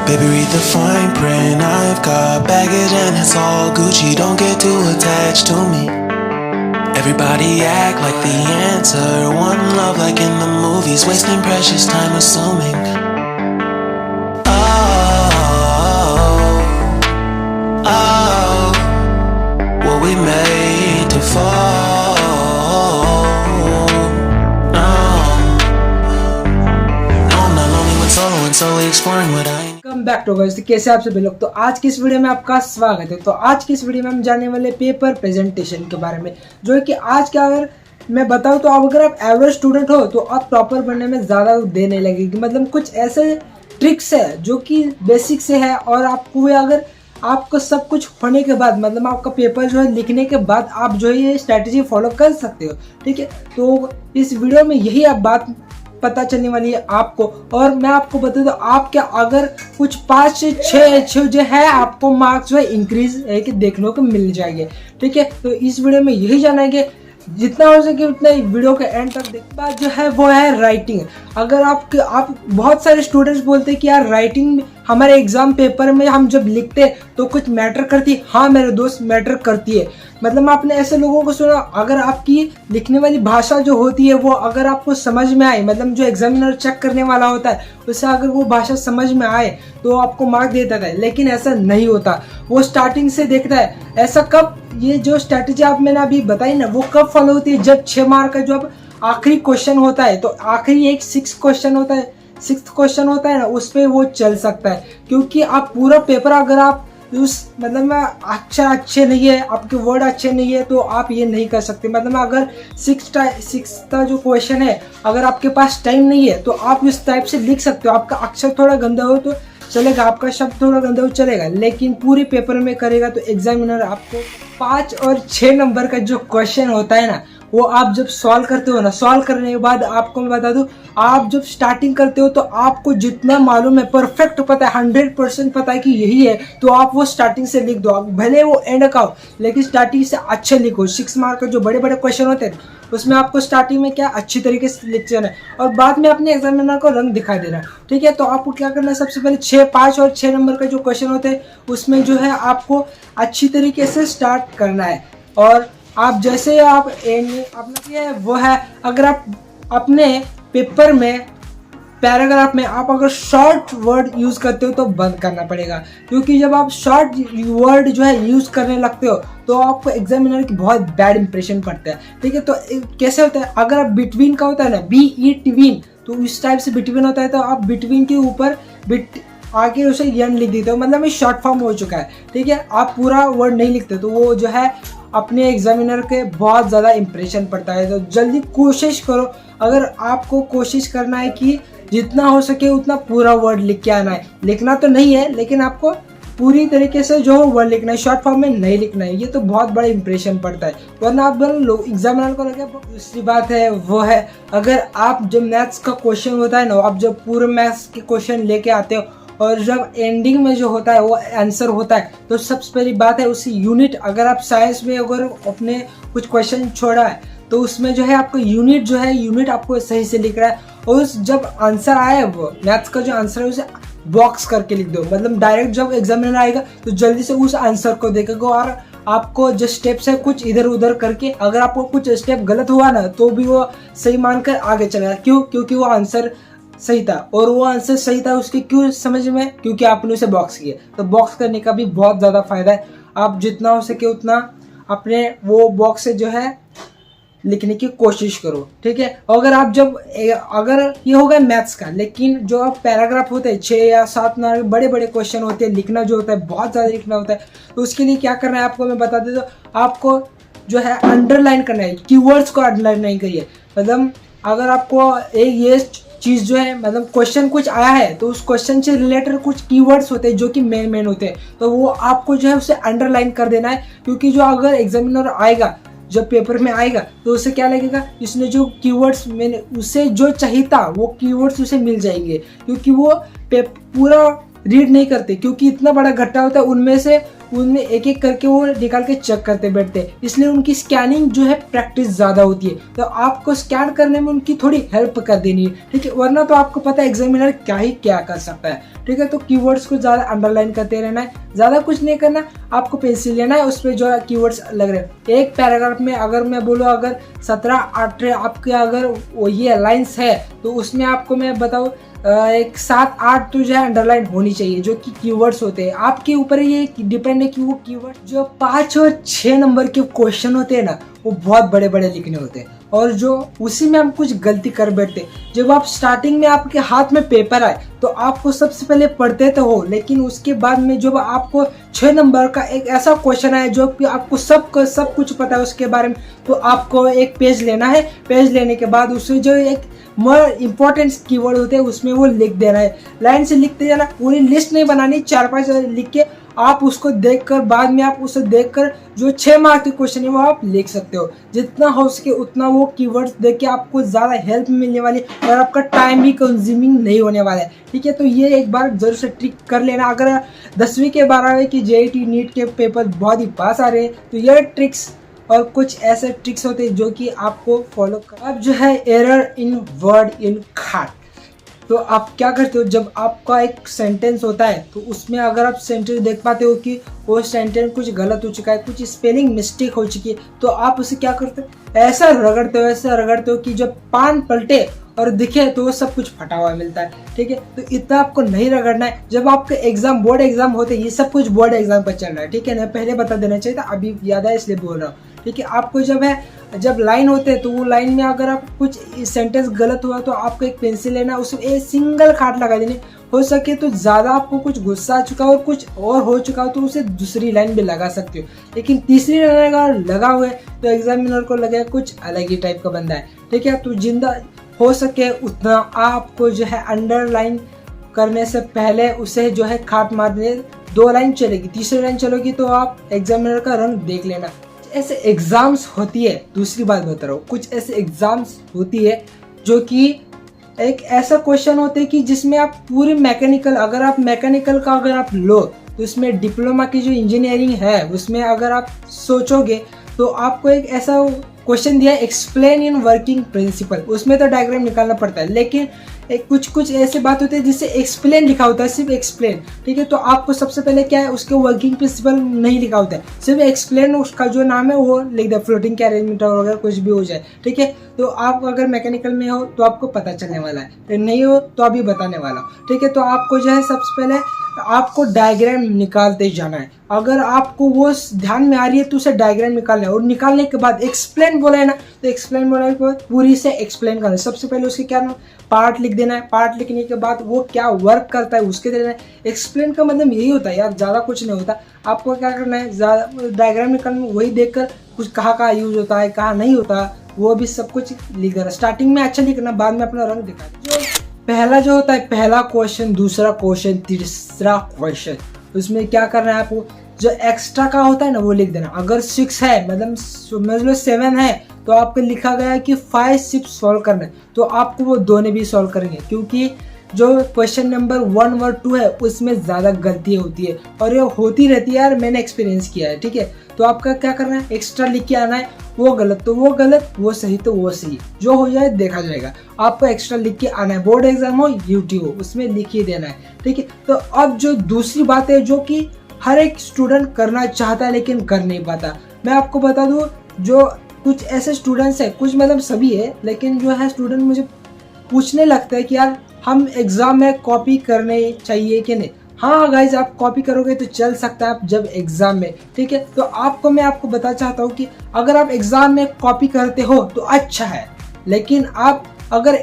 Baby, read the fine print. I've got baggage and it's all Gucci. Don't get too attached to me. Everybody act like the answer. One love like in the movies. Wasting precious time assuming. Oh, were we made to fall? No, I'm not lonely when solo and solely exploring what I am. Welcome back to guys. कैसे आप सभी लोग। तो आज की इस video में आपका स्वागत है। तो आज की इस वीडियो में हम जानने वाले पेपर प्रेजेंटेशन के बारे में, जो है कि आज का अगर मैं बताऊं तो अगर आप एवरेज स्टूडेंट हो तो आप टॉपर बनने में ज़्यादा देर नहीं लगेगी। मतलब कुछ ऐसे ट्रिक्स है जो कि बेसिक से है और आपको अगर आपको सब कुछ होने के बाद, मतलब आपका पेपर जो है लिखने के बाद आप जो है ये स्ट्रैटेजी फॉलो कर सकते हो। ठीक है, तो इस वीडियो में यही आप बात पता चलने वाली है आपको। और मैं आपको बता दूं, आप क्या अगर कुछ 5 से 6 जो है आपको मार्क्स जो है इंक्रीज है कि देखने को मिल जाएंगे। ठीक है, तो इस वीडियो में यही जानेंगे, जितना हो सके उतना वीडियो के एंड तक देखने। बात जो है वो है राइटिंग। अगर आप बहुत सारे स्टूडेंट्स बोलते हैं कि यार राइटिंग हमारे एग्जाम पेपर में हम जब लिखते हैं तो कुछ मैटर करती है। हाँ मेरे दोस्त, मैटर करती है। मतलब आपने ऐसे लोगों को सुना, अगर आपकी लिखने वाली भाषा जो होती है वो अगर आपको समझ में आए, मतलब जो एग्जामिनर चेक करने वाला होता है उसे अगर वो भाषा समझ में आए तो आपको मार्क देता है। लेकिन ऐसा नहीं होता, वो स्टार्टिंग से देखता है। ऐसा कब, ये जो स्ट्रैटेजी आप मैंने अभी बताई ना, वो कब फॉलो होती है? जब 6 मार्क का जो आखिरी क्वेश्चन होता है, तो आखिरी एक 6th क्वेश्चन होता है ना, उस पर वो चल सकता है। क्योंकि आप पूरा पेपर अगर आप उस मतलब अच्छे नहीं है, आपके वर्ड अच्छे नहीं है तो आप ये नहीं कर सकते। मतलब अगर 6th जो क्वेश्चन है, अगर आपके पास टाइम नहीं है तो आप इस टाइप से लिख सकते हो। आपका अक्षर थोड़ा गंदा हो तो चलेगा, आपका शब्द थोड़ा गंदा हो चलेगा, लेकिन पूरे पेपर में करेगा तो एग्जामिनर आपको 5 और 6 नंबर का जो क्वेश्चन होता है ना, वो आप जब सॉल्व करते हो ना, सॉल्व करने के बाद आपको मैं बता दूं, आप जब स्टार्टिंग करते हो तो आपको जितना मालूम है, परफेक्ट पता है, 100% पता है कि यही है, तो आप वो स्टार्टिंग से लिख दो। भले वो एंड का हो लेकिन स्टार्टिंग से अच्छे लिखो। 6 मार्क का जो बड़े बड़े क्वेश्चन होते हैं उसमें आपको स्टार्टिंग में क्या अच्छी तरीके से लिख जाना है और बाद में अपने एग्जामिनर को रंग दिखा देना। ठीक है, तो आपको क्या करना है, सबसे पहले 5 और 6 नंबर का जो क्वेश्चन होते हैं उसमें जो है आपको अच्छी तरीके से स्टार्ट करना है। और आप जैसे आप अपना वो है, अगर आप अपने पेपर में पैराग्राफ में आप अगर शॉर्ट वर्ड यूज़ करते हो तो बंद करना पड़ेगा। क्योंकि जब आप शॉर्ट वर्ड जो है यूज़ करने लगते हो तो आपको एग्जामिनर की बहुत बैड इंप्रेशन पड़ता है। ठीक है, तो कैसे होता है, अगर आप बिटवीन का होता है ना, BE तो इस टाइप से बिटवीन होता है, तो आप बिटवीन के ऊपर आगे उसे यन लिख देते हो, मतलब ये शॉर्ट फॉर्म हो चुका है। ठीक है, आप पूरा वर्ड नहीं लिखते तो वो जो है अपने एग्जामिनर के बहुत ज़्यादा इंप्रेशन पड़ता है। तो जल्दी कोशिश करो, अगर आपको कोशिश करना है कि जितना हो सके उतना पूरा वर्ड लिख के आना है। लिखना तो नहीं है लेकिन आपको पूरी तरीके से जो वर्ड लिखना है, शॉर्ट फॉर्म में नहीं लिखना है। ये तो बहुत बड़ा इंप्रेशन पड़ता है, वरना आप लोग एग्जामिनर को लगे। दूसरी बात है वो है, अगर आप जब मैथ्स का क्वेश्चन होता है ना, आप जब पूरे मैथ्स के क्वेश्चन लेके आते हो और जब एंडिंग में जो होता है वो आंसर होता है, तो सबसे पहली बात है उसी यूनिट, अगर आप साइंस में अगर अपने कुछ क्वेश्चन छोड़ा है तो उसमें जो है आपको यूनिट आपको सही से लिख रहा है। और उस जब आंसर आए, वो मैथ्स का जो आंसर है उसे बॉक्स करके लिख दो। मतलब डायरेक्ट जब एग्जामिनर आएगा तो जल्दी से उस आंसर को देखेगा और आपको जो स्टेप्स है कुछ इधर उधर करके, अगर आपको कुछ स्टेप गलत हुआ ना तो भी वो सही मानकर आगे चलेगा। क्यों? क्योंकि वो आंसर सही था, और वो आंसर सही था उसके क्यों समझ में, क्योंकि आपने उसे बॉक्स किया। तो बॉक्स करने का भी बहुत ज़्यादा फायदा है। आप जितना हो सके उतना अपने वो बॉक्स से जो है लिखने की कोशिश करो। ठीक है, अगर ये हो गया मैथ्स का, लेकिन जो आप पैराग्राफ होते हैं 6 या 7 बड़े बड़े क्वेश्चन होते हैं, लिखना जो होता है बहुत ज़्यादा लिखना होता है, तो उसके लिए क्या करना है आपको मैं बता देता हूँ। आपको जो है अंडरलाइन करना है, कीवर्ड्स को अंडरलाइन नहीं करिए। मतलब अगर आपको एक ये चीज़ जो है, मतलब क्वेश्चन कुछ आया है तो उस क्वेश्चन से रिलेटेड कुछ कीवर्ड्स होते हैं जो कि मेन होते हैं, तो वो आपको जो है उसे अंडरलाइन कर देना है। क्योंकि जो अगर एग्जामिनर आएगा, जब पेपर में आएगा, तो उसे क्या लगेगा, इसने जो कीवर्ड्स मैंने उसे जो चाहिए था वो कीवर्ड्स उसे मिल जाएंगे। क्योंकि वो पूरा रीड नहीं करते, क्योंकि इतना बड़ा घट्टा होता है, उनमें से उनमें एक एक करके वो निकाल के चेक करते बैठते हैं, इसलिए उनकी स्कैनिंग जो है प्रैक्टिस ज़्यादा होती है। तो आपको स्कैन करने में उनकी थोड़ी हेल्प कर देनी है, ठीक है, वरना तो आपको पता है एग्जामिनर क्या कर सकता है, ठीक है। तो कीवर्ड्स को ज़्यादा अंडरलाइन करते रहना है, ज़्यादा कुछ नहीं करना, आपको पेंसिल लेना है, उस पर जो कीवर्ड्स लग रहे हैं एक पैराग्राफ में, अगर मैं बोलूँ अगर 17-18 आपके अगर वो ये लाइन्स है तो उसमें आपको मैं बताऊँ एक 7-8 तो जो है अंडरलाइन होनी चाहिए, जो कि कीवर्ड्स होते हैं। आपके ऊपर ये डिपेंड है कि वो कीवर्ड जो 5 और 6 नंबर के क्वेश्चन होते हैं ना, वो बहुत बड़े बड़े लिखने होते हैं, और जो उसी में हम कुछ गलती कर बैठते। जब आप स्टार्टिंग में आपके हाथ में पेपर आए तो आपको सबसे पहले पढ़ते तो हो, लेकिन उसके बाद में जब आपको 6 नंबर का एक ऐसा क्वेश्चन आए जो कि आपको सब कुछ पता है उसके बारे में, तो आपको एक पेज लेना है। पेज लेने के बाद उसमें जो एक मोर इम्पोर्टेंट कीवर्ड होते हैं उसमें वो लिख देना है, लाइन से लिखते जाना, पूरी लिस्ट नहीं बनानी, 4-5 लिख के आप उसको देखकर बाद में आप उसे देखकर जो 6 मार्क के क्वेश्चन है वो आप लिख सकते हो। जितना हो सके उतना वो कीवर्ड्स देख के आपको ज़्यादा हेल्प मिलने वाली और आपका टाइम भी कंज्यूमिंग नहीं होने वाला है, ठीक है। तो ये एक बार जरूर से ट्रिक कर लेना। अगर 10वीं के 12वीं की JET नीट के पेपर बहुत ही पास आ रहे हैं तो ये ट्रिक्स और कुछ ऐसे ट्रिक्स होते हैं जो कि आपको फॉलो कर। अब जो है एरर इन वर्ड इन खाट, तो आप क्या करते हो, जब आपका एक सेंटेंस होता है तो उसमें अगर आप सेंटेंस देख पाते हो कि वो सेंटेंस कुछ गलत हो चुका है, कुछ स्पेलिंग मिस्टेक हो चुकी है, तो आप उसे क्या करते हो, ऐसा रगड़ते हो कि जब पान पलटे और दिखे तो वो सब कुछ फटा हुआ मिलता है, ठीक है। तो इतना आपको नहीं रगड़ना है। जब आपके एग्जाम बोर्ड एग्जाम होते हैं, ये सब कुछ बोर्ड एग्जाम पर चल रहा है, ठीक है ना, पहले बता देना चाहिए था, अभी याद है इसलिए बोल रहा हूँ, ठीक है। आपको जब लाइन होते हैं तो वो लाइन में अगर आप कुछ सेंटेंस गलत हुआ तो आपको एक पेंसिल लेना, उसमें एक सिंगल खाट लगा देनी। हो सके तो ज़्यादा आपको कुछ गुस्सा आ चुका हो और कुछ और हो चुका हो तो उसे दूसरी लाइन भी लगा सकते हो, लेकिन तीसरी लाइन अगर लगा हुआ है तो एग्जामिनर को लगेगा कुछ अलग ही टाइप का बंदा है, ठीक है। तो जिंदा हो सके उतना आपको जो है अंडरलाइन करने से पहले उसे जो है खाट मार दे। 2 लाइन चलेगी, तीसरी लाइन चलेगी तो आप एग्जामिनर का रंग देख लेना। ऐसे एग्जाम्स होती है, दूसरी बात बता रहा हूँ, कुछ ऐसे एग्जाम्स होती है जो कि एक ऐसा क्वेश्चन होते हैं कि जिसमें आप पूरी मैकेनिकल, अगर आप मैकेनिकल का अगर आप लो तो उसमें डिप्लोमा की जो इंजीनियरिंग है उसमें अगर आप सोचोगे तो आपको एक ऐसा क्वेश्चन दिया है एक्सप्लेन इन वर्किंग प्रिंसिपल, उसमें तो डायग्राम निकालना पड़ता है, लेकिन एक कुछ ऐसे बात होते हैं जिससे एक्सप्लेन लिखा होता है, सिर्फ एक्सप्लेन, ठीक है। तो आपको सबसे पहले क्या है, उसके वर्किंग प्रिंसिपल नहीं लिखा होता है, सिर्फ एक्सप्लेन उसका जो नाम है वो लिख दे, फ्लोटिंग के अरेंजमेंट वगैरह कुछ भी हो जाए, ठीक है। तो आप अगर मैकेनिकल में हो तो आपको पता चलने वाला है, नहीं हो तो अभी बताने वाला हूँ, ठीक है। तो आपको जो है सबसे पहले आपको डायग्राम निकालते जाना है। अगर आपको वो ध्यान में आ रही है तो उसे डायग्राम निकालना है, और निकालने के बाद एक्सप्लेन बोला है ना, तो एक्सप्लेन बोला के बाद पूरी से एक्सप्लेन करना है। सबसे पहले उसके क्या पार्ट लिख देना है, पार्ट लिखने के बाद वो क्या वर्क करता है उसके देना है। एक्सप्लेन का मतलब यही होता है यार, ज़्यादा कुछ नहीं होता। आपको क्या करना है, ज़्यादा डायग्राम निकालना, वही देखकर कुछ कहाँ यूज होता है कहाँ नहीं होता वो भी सब कुछ लिख देना। स्टार्टिंग में अच्छा लिखना, बाद में अपना रंग दिखा। जो पहला जो होता है, पहला क्वेश्चन, दूसरा क्वेश्चन, तीसरा क्वेश्चन, उसमें क्या करना है, आपको जो एक्स्ट्रा का होता है ना वो लिख देना। अगर 6 है, मतलब समझ लो 7 है, तो आपको लिखा गया है कि 5, 6 सॉल्व करना है, तो आपको वो दोनों भी सॉल्व करेंगे, क्योंकि जो क्वेश्चन नंबर 1 और 2 है उसमें ज़्यादा गलती होती है, और ये होती रहती है यार, मैंने एक्सपीरियंस किया है, ठीक है। तो आपका क्या करना है, एक्स्ट्रा लिख के आना है, वो गलत तो वो गलत, वो सही तो वो सही, जो हो जाए देखा जाएगा। आपको एक्स्ट्रा लिख के आना है, बोर्ड एग्जाम हो यूटी हो उसमें लिख ही देना है, ठीक है। तो अब जो दूसरी बात है जो कि हर एक स्टूडेंट करना चाहता है लेकिन कर नहीं पाता, मैं आपको बता दूं, जो कुछ ऐसे स्टूडेंट्स हैं, कुछ मतलब सभी है, लेकिन जो है स्टूडेंट मुझे पूछने लगता है कि यार हम एग्जाम में कॉपी करने चाहिए कि नहीं। हाँ गाइज, आप कॉपी करोगे तो चल सकता है आप जब एग्जाम में, ठीक है। तो मैं आपको बताना चाहता हूँ कि अगर आप एग्जाम में कॉपी करते हो तो अच्छा है, लेकिन आप अगर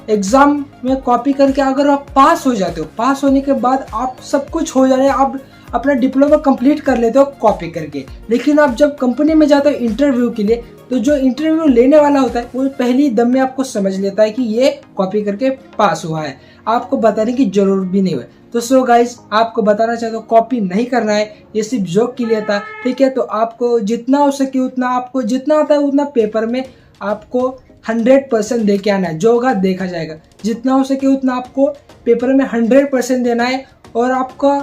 एग्जाम में कॉपी करके अगर आप पास हो जाते हो, पास होने के बाद आप सब कुछ हो जाए, आप अपना डिप्लोमा कंप्लीट कर लेते हो कॉपी करके, लेकिन आप जब कंपनी में जाते हो इंटरव्यू के लिए, तो जो इंटरव्यू लेने वाला होता है वो पहली दम में आपको समझ लेता है कि ये कॉपी करके पास हुआ है, आपको बताने की जरूरत भी नहीं हुई। तो सो गाइज, आपको बताना चाहता हूँ कॉपी नहीं करना है, ये सिर्फ जोक के लिए था, ठीक है। तो आपको जितना हो सके उतना, आपको जितना आता है उतना पेपर में आपको 100% दे के आना है, जो होगा देखा जाएगा। जितना हो सके उतना आपको पेपर में 100% देना है, और आपका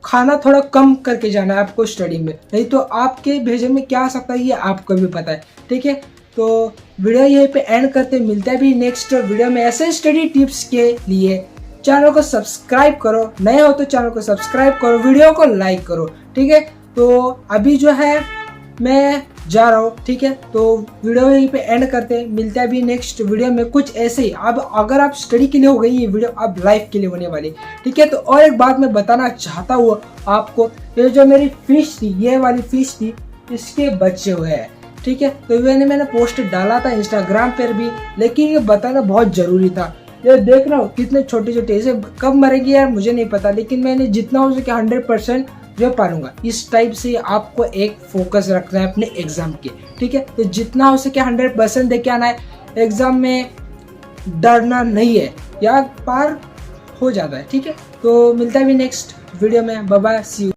खाना थोड़ा कम करके जाना है आपको स्टडी में, नहीं तो आपके भेजे में क्या आ सकता है ये आपको भी पता है। ठीक है, तो वीडियो यहीं पे एंड करते, मिलते हैं भी नेक्स्ट वीडियो में ऐसे स्टडी टिप्स के लिए। चैनल को सब्सक्राइब करो, नए हो तो चैनल को सब्सक्राइब करो, वीडियो को लाइक करो। ठीक है, तो अभी जो है मैं जा रहा हूँ। ठीक है, तो वीडियो यहीं पे एंड करते हैं, मिलते हैं अभी नेक्स्ट वीडियो में कुछ ऐसे ही। अब अगर आप स्टडी के लिए हो गई ये वीडियो, अब लाइफ के लिए होने वाली। ठीक है, तो और एक बात मैं बताना चाहता हूँ आपको, ये जो मेरी फीस थी, ये वाली फीस थी, इसके बचे हुए हैं। ठीक है, तो मैंने पोस्ट डाला था इंस्टाग्राम पर भी, लेकिन ये बताना बहुत जरूरी था। ये देख रहा हूँ कितने छोटे छोटे, इसे कब मरेंगे यार मुझे नहीं पता, लेकिन मैंने जितना हो सके 100% जो पारूंगा। इस टाइप से आपको एक फोकस रखना है अपने एग्जाम के। ठीक है, तो जितना हो सके 100% दे के आना है एग्जाम में, डरना नहीं है, या पार हो जाता है। ठीक है, तो मिलता है भी नेक्स्ट वीडियो में, बाय बाय, सी यू।